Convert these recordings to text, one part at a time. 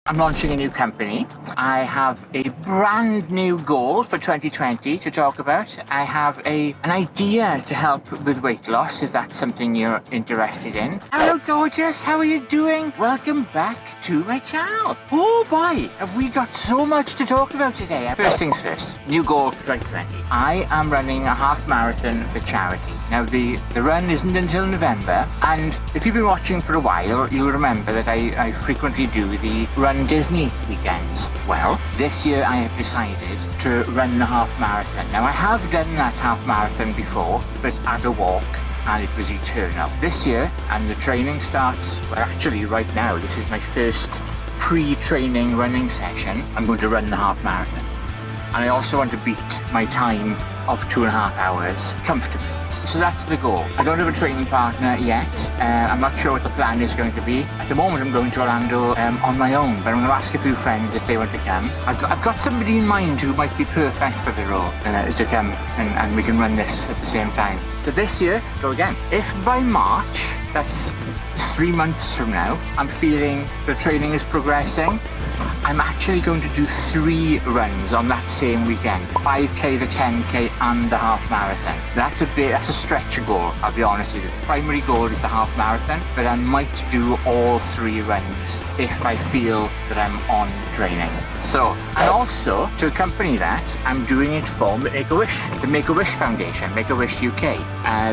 I'm launching a new company. I have a brand new goal for 2020 to talk about. I have an idea to help with weight loss if that's something you're interested in. Hello gorgeous, how are you doing? Welcome back to my channel. Oh boy, have we got so much to talk about today. First things first, new goal for 2020. I am running a half marathon for charity. Now the run isn't until November, and if you've been watching for a while, you'll remember that I frequently do the Run Disney weekends. Well, this year I have decided to run the half marathon. Now I have done that half marathon before, but at a walk, and it was eternal. This year, and the training starts, well actually right now, this is my first pre-training running session. I'm going to run the half marathon. And I also want to beat my time of 2.5 hours comfortably. So that's the goal. I don't have a training partner yet. I'm not sure what the plan is going to be. At the moment I'm going to Orlando on my own, but I'm going to ask a few friends if they want to come. I've got somebody in mind who might be perfect for the role to come and we can run this at the same time. So this year, go again. If by March, that's 3 months from now, I'm feeling the training is progressing, I'm actually going to do 3 runs on that same weekend. 5k, the 10k and the half marathon. That's a stretch goal, I'll be honest with you. The primary goal is the half marathon, but I might do all 3 runs if I feel that I'm on training. So, and also to accompany that, I'm doing it for Make-A-Wish, the Make-A-Wish Foundation, Make-A-Wish UK.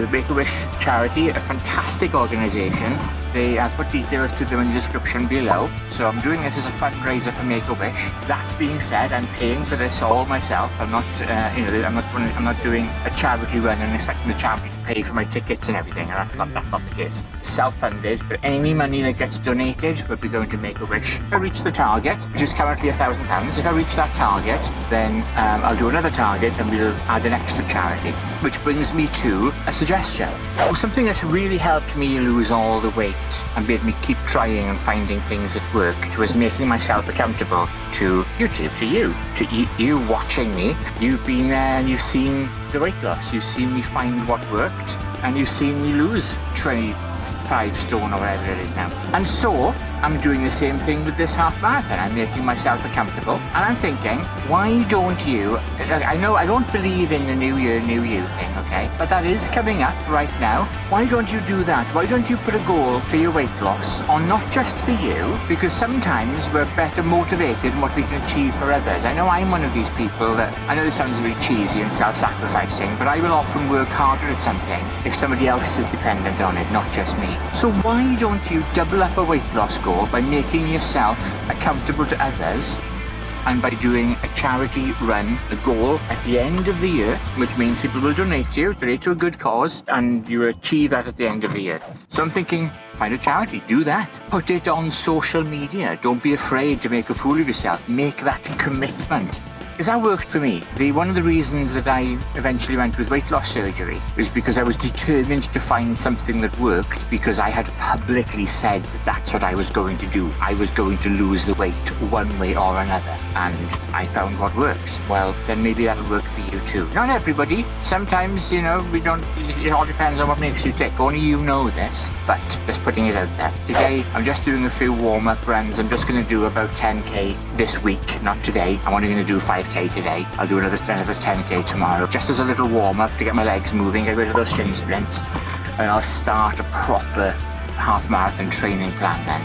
The Make-A-Wish charity, a fantastic organisation. I'll put details to them in the description below. So I'm doing this as a fundraiser for Make-A-Wish. That being said, I'm paying for this all myself. I'm not, I'm not doing a charity run and expecting the charity to pay for my tickets and everything. That's not the case. Self-funded, but any money that gets donated will be going to Make-A-Wish. If I reach the target, which is currently £1,000, if I reach that target, then I'll do another target and we'll add an extra charity. Which brings me to a suggestion. Something that really helped me lose all the weight and made me keep trying and finding things that worked was making myself accountable to YouTube, to you watching me. You've been there and you've seen the weight loss. You've seen me find what worked and you've seen me lose 25 stone or whatever it is now. And so I'm doing the same thing with this half marathon. I'm making myself accountable and I'm thinking, why don't you, I know I don't believe in the new year, new you thing, okay? But that is coming up right now. Why don't you do that? Why don't you put a goal to your weight loss on not just for you, because sometimes we're better motivated in what we can achieve for others. I know I'm one of these people that, I know this sounds really cheesy and self-sacrificing, but I will often work harder at something if somebody else is dependent on it, not just me. So why don't you double up a weight loss goal by making yourself accountable to others and by doing a charity run, a goal at the end of the year, which means people will donate to a good cause, and you achieve that at the end of the year. So I'm thinking, find a charity, do that. Put it on social media. Don't be afraid to make a fool of yourself. Make that commitment. Because that worked for me. One of the reasons that I eventually went with weight loss surgery was because I was determined to find something that worked, because I had publicly said that that's what I was going to do. I was going to lose the weight one way or another, and I found what works. Well, then maybe that'll work for you too. Not everybody. Sometimes, it all depends on what makes you tick. Only you know this, but just putting it out there. Today, I'm just doing a few warm-up runs. I'm just going to do about 10k this week, not today. I'm only going to do 5k today. I'll do another 10k tomorrow, just as a little warm-up to get my legs moving, get rid of those shin splints, and I'll start a proper half marathon training plan then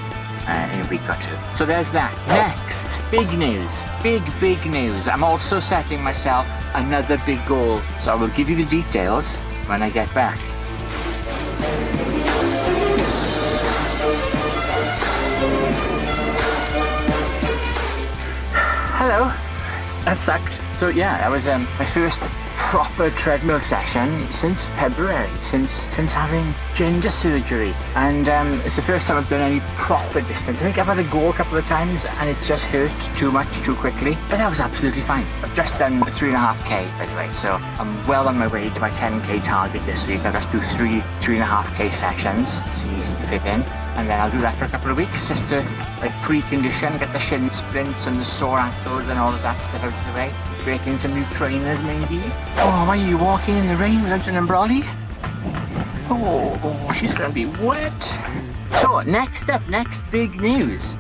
in a week or 2. So there's that. Next, big news. Big news. I'm also setting myself another big goal, so I will give you the details when I get back. Hello. That sucked. So yeah, that was my first proper treadmill session since February, since having gender surgery, and it's the first time I've done any proper distance. I think I've had a go a couple of times and it's just hurt too much too quickly, but that was absolutely fine. I've just done 3.5k by the way, so I'm well on my way to my 10k target this week. I'll just do 3.5k sessions. It's easy to fit in. And then I'll do that for a couple of weeks just to pre-condition, get the shin splints and the sore ankles and all of that stuff out of the way. Break in some new trainers maybe. Oh, why are you walking in the rain without an umbrella? Oh, she's gonna be wet. So next up, next big news.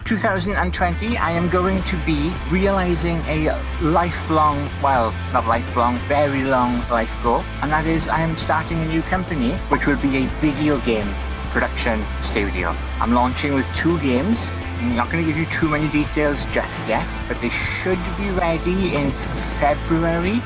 2020, I am going to be realizing a lifelong, well, not lifelong, very long life goal. And that is I am starting a new company, which will be a video game production studio. I'm launching with 2 games. I'm not going to give you too many details just yet, but they should be ready in February-ish,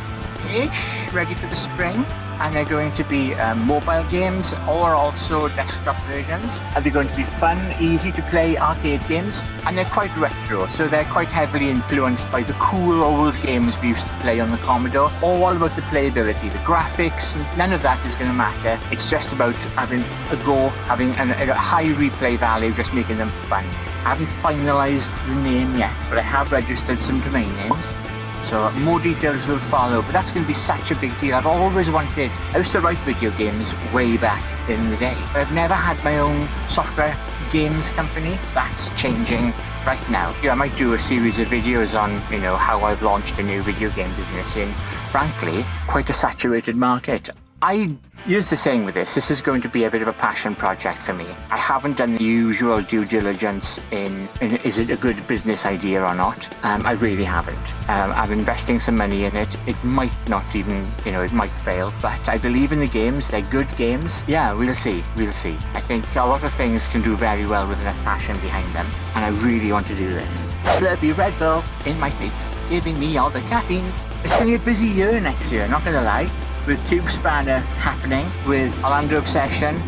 ready for the spring. And they're going to be mobile games or also desktop versions. And they're going to be fun, easy to play arcade games, and they're quite retro, so they're quite heavily influenced by the cool old games we used to play on the Commodore. All about the playability, the graphics, none of that is going to matter. It's just about having a go, having a high replay value, just making them fun. I haven't finalized the name yet, but I have registered some domain names. So more details will follow, but that's going to be such a big deal. I've always wanted, I used to write video games way back in the day, but I've never had my own software games company. That's changing right now. I might do a series of videos on, how I've launched a new video game business in, frankly, quite a saturated market. Here's the thing with this is going to be a bit of a passion project for me. I haven't done the usual due diligence in is it a good business idea or not. I really haven't. I'm investing some money in it. It might not even, it might fail, but I believe in the games. They're good games. Yeah, we'll see. I think a lot of things can do very well with enough passion behind them, and I really want to do this. Slurpee Red Bull in my face, giving me all the caffeines. It's going to be a busy year next year, not going to lie. With Tube Spanner happening, with Orlando Obsession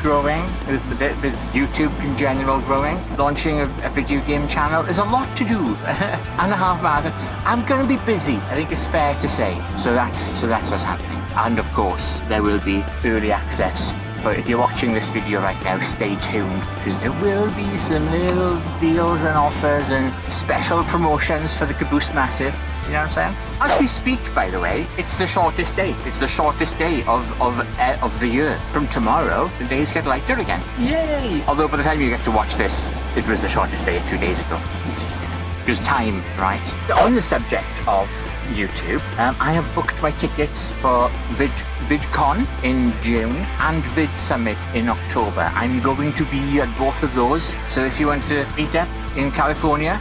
growing, with YouTube in general growing, launching a video game channel. There's a lot to do. And a half marathon. I'm going to be busy, I think it's fair to say. So that's what's happening. And of course, there will be early access. But if you're watching this video right now, stay tuned, because there will be some little deals and offers and special promotions for the Caboose Massive. You know what I'm saying? As we speak, by the way, it's the shortest day. It's the shortest day of the year. From tomorrow, the days get lighter again. Yay! Although by the time you get to watch this, it was the shortest day a few days ago. Because time, right? On the subject of YouTube, I have booked my tickets for VidCon in June and Vid Summit in October. I'm going to be at both of those. So if you want to meet up in California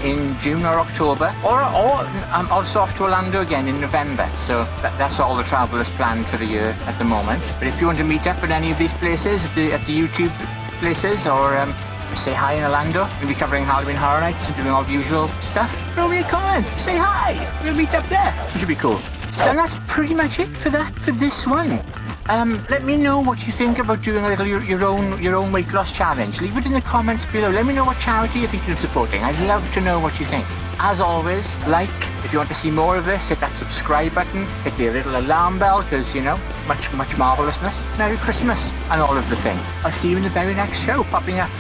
in June or October, or I'm also off to Orlando again in November. So that's all the travel is planned for the year at the moment. But if you want to meet up at any of these places, at the YouTube places, or say hi in Orlando, we'll be covering Halloween Horror Nights and doing all the usual stuff. Throw me a comment, say hi, we'll meet up there. It should be cool. So that's pretty much it for this one. Let me know what you think about doing a little your own weight loss challenge. Leave it in the comments below. Let me know what charity you're thinking of supporting. I'd love to know what you think. As always, if you want to see more of this, hit that subscribe button, hit the little alarm bell, because, much marvelousness. Merry Christmas, and all of the thing. I'll see you in the very next show, popping up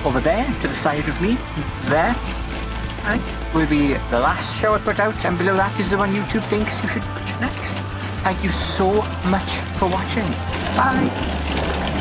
over there, to the side of me, there. Right, will be the last show I put out, and below that is the one YouTube thinks you should watch next. Thank you so much for watching. Bye.